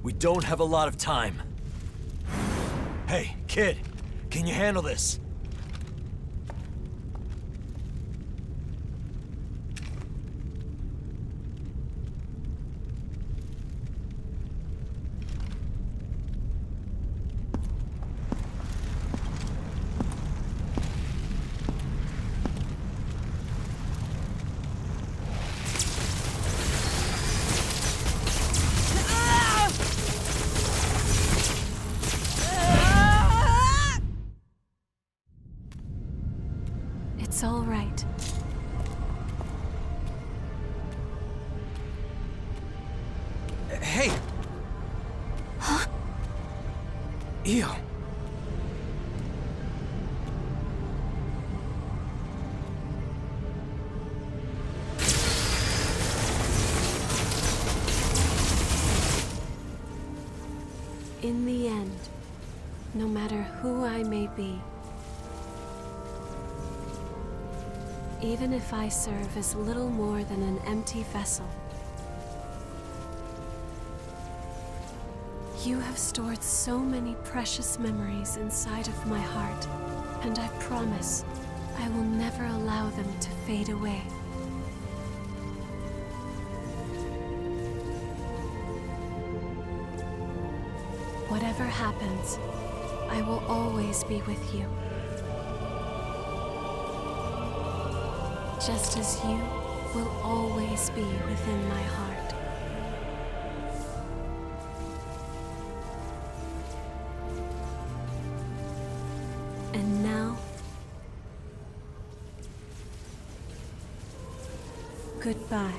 We don't have a lot of time. Hey, kid, can you handle this? It's all right. Hey! Huh? Ew. In the end, no matter who I may be, even if I serve as little more than an empty vessel, you have stored so many precious memories inside of my heart, and I promise I will never allow them to fade away. Whatever happens, I will always be with you. Just as you will always be within my heart. And now, goodbye.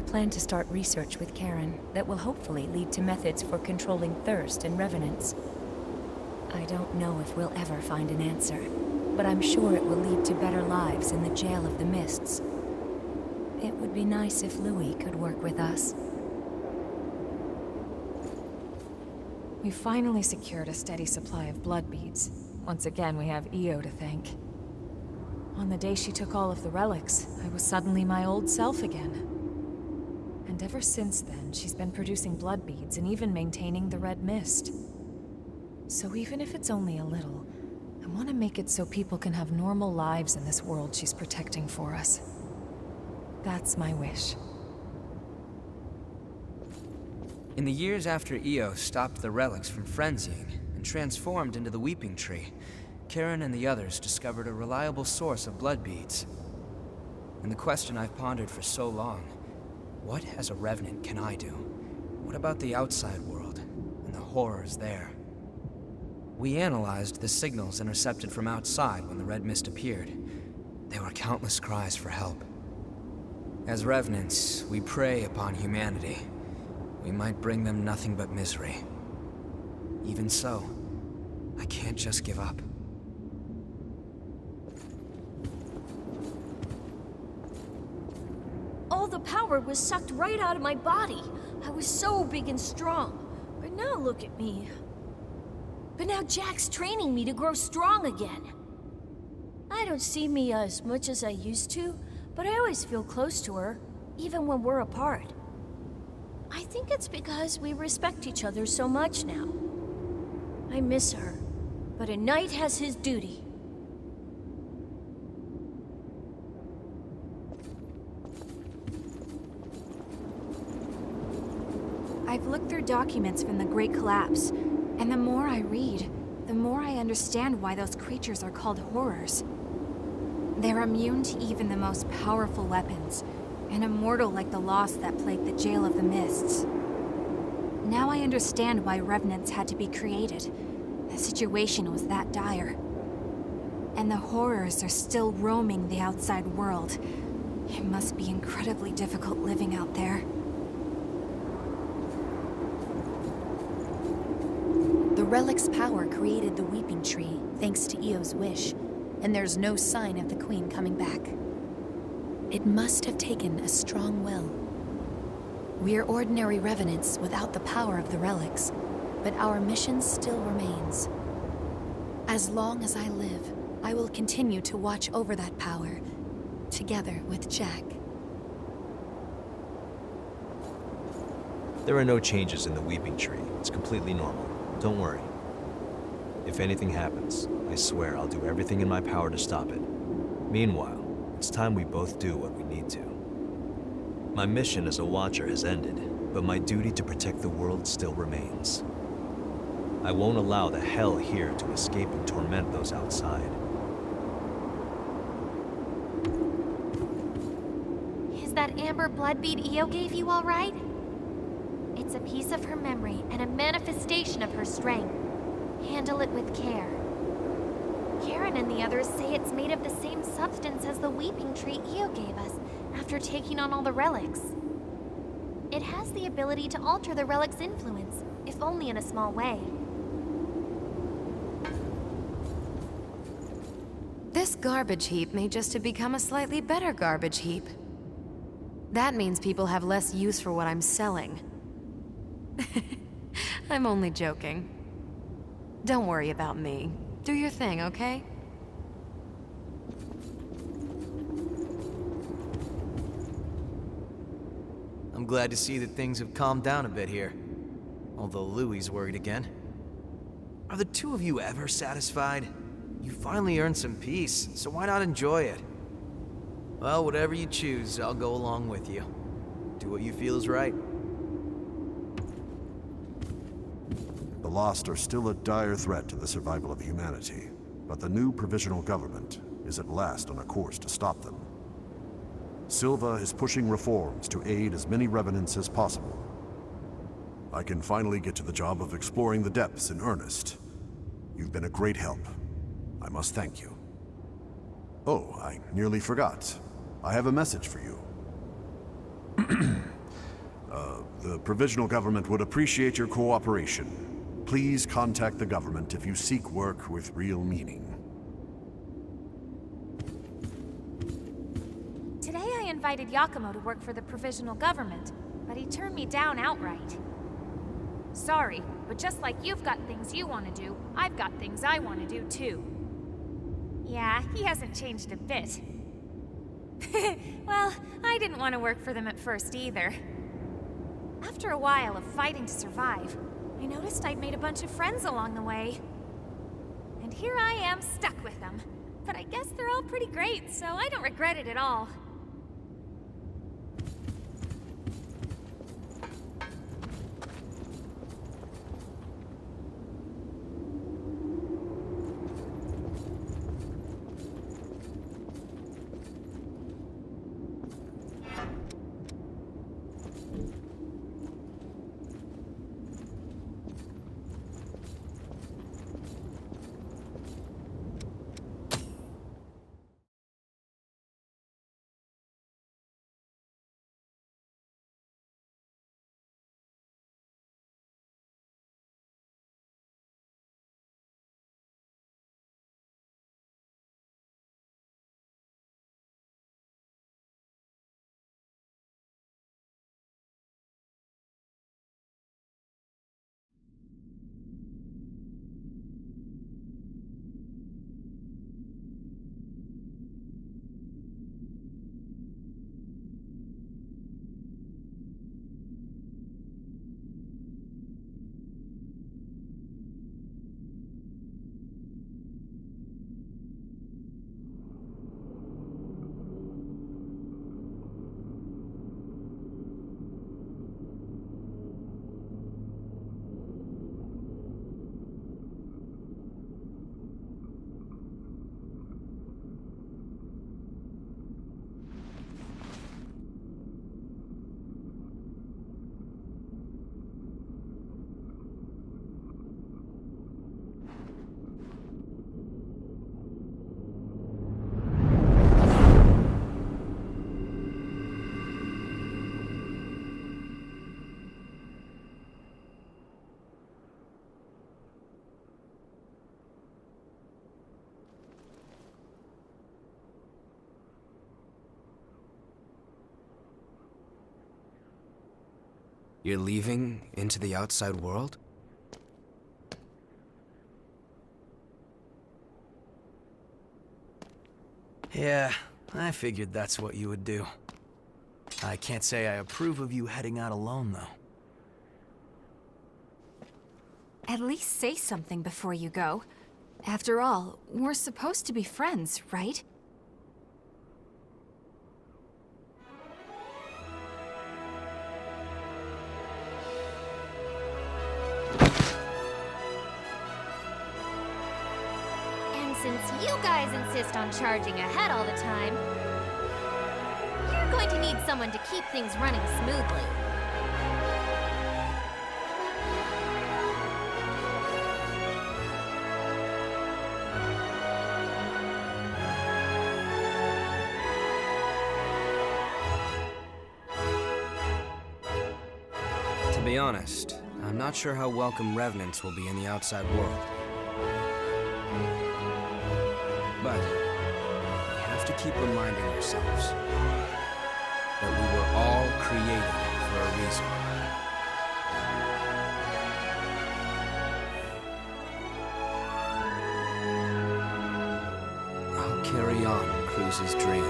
plan to start research with Karen that will hopefully lead to methods for controlling thirst and revenants. I don't know if we'll ever find an answer, but I'm sure it will lead to better lives in the Jail of the Mists. It would be nice if Louis could work with us. We finally secured a steady supply of blood beads. Once again, we have Io to thank. On the day she took all of the relics, I was suddenly my old self again. And ever since then, she's been producing blood beads and even maintaining the red mist. So even if it's only a little, I want to make it so people can have normal lives in this world she's protecting for us. That's my wish. In the years after Io stopped the relics from frenzying and transformed into the Weeping Tree, Karen and the others discovered a reliable source of blood beads. And the question I've pondered for so long, what as a Revenant can I do? What about the outside world and the horrors there? We analyzed the signals intercepted from outside when the red mist appeared. There were countless cries for help. As Revenants, we prey upon humanity. We might bring them nothing but misery. Even so, I can't just give up. All the power was sucked right out of my body. I was so big and strong. But now look at me. But now Jack's training me to grow strong again. I don't see Mia as much as I used to, but I always feel close to her, even when we're apart. I think it's because we respect each other so much now. I miss her, but a knight has his duty. I've looked through documents from the Great Collapse, and the more I read, the more I understand why those creatures are called horrors. They're immune to even the most powerful weapons, and immortal like the lost that plagued the Jail of the Mists. Now I understand why Revenants had to be created. The situation was that dire. And the horrors are still roaming the outside world. It must be incredibly difficult living out there. The relic's power created the Weeping Tree, thanks to Io's wish, and there's no sign of the Queen coming back. It must have taken a strong will. We're ordinary Revenants without the power of the relics, but our mission still remains. As long as I live, I will continue to watch over that power, together with Jack. There are no changes in the Weeping Tree. It's completely normal. Don't worry. If anything happens, I swear I'll do everything in my power to stop it. Meanwhile, it's time we both do what we need to. My mission as a Watcher has ended, but my duty to protect the world still remains. I won't allow the hell here to escape and torment those outside. Is that amber blood bead Io gave you all right? It's a piece of her memory and a manifestation of her strength. Handle it with care. Karen and the others say it's made of the same substance as the Weeping Tree Io gave us after taking on all the relics. It has the ability to alter the relic's influence, if only in a small way. This garbage heap may just have become a slightly better garbage heap. That means people have less use for what I'm selling. I'm only joking. Don't worry about me. Do your thing, okay? I'm glad to see that things have calmed down a bit here. Although Louie's worried again. Are the two of you ever satisfied? You finally earned some peace, so why not enjoy it? Well, whatever you choose, I'll go along with you. Do what you feel is right. The Lost are still a dire threat to the survival of humanity, but the new provisional government is at last on a course to stop them. Silva is pushing reforms to aid as many Revenants as possible. I can finally get to the job of exploring the depths in earnest. You've been a great help. I must thank you. Oh, I nearly forgot. I have a message for you. The Provisional Government would appreciate your cooperation. Please contact the government if you seek work with real meaning. Today I invited Yakumo to work for the Provisional Government, but he turned me down outright. Sorry, but just like you've got things you want to do, I've got things I want to do too. Yeah, he hasn't changed a bit. Well, I didn't want to work for them at first either. After a while of fighting to survive, I noticed I'd made a bunch of friends along the way. And here I am stuck with them. But I guess they're all pretty great, so I don't regret it at all. You're leaving into the outside world? Yeah, I figured that's what you would do. I can't say I approve of you heading out alone, though. At least say something before you go. After all, we're supposed to be friends, right? And since you guys insist on charging ahead all the time, you're going to need someone to keep things running smoothly. To be honest, I'm not sure how welcome revenants will be in the outside world. But we have to keep reminding ourselves that we were all created for a reason. I'll carry on Cruz's dream.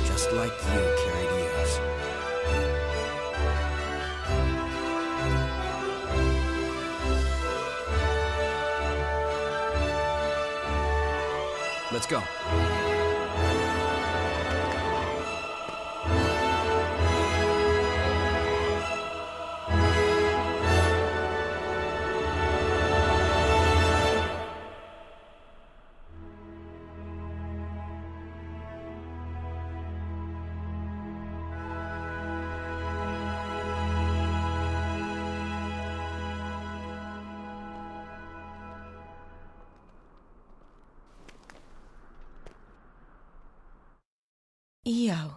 Just like you carried Eos. Let's go. Io.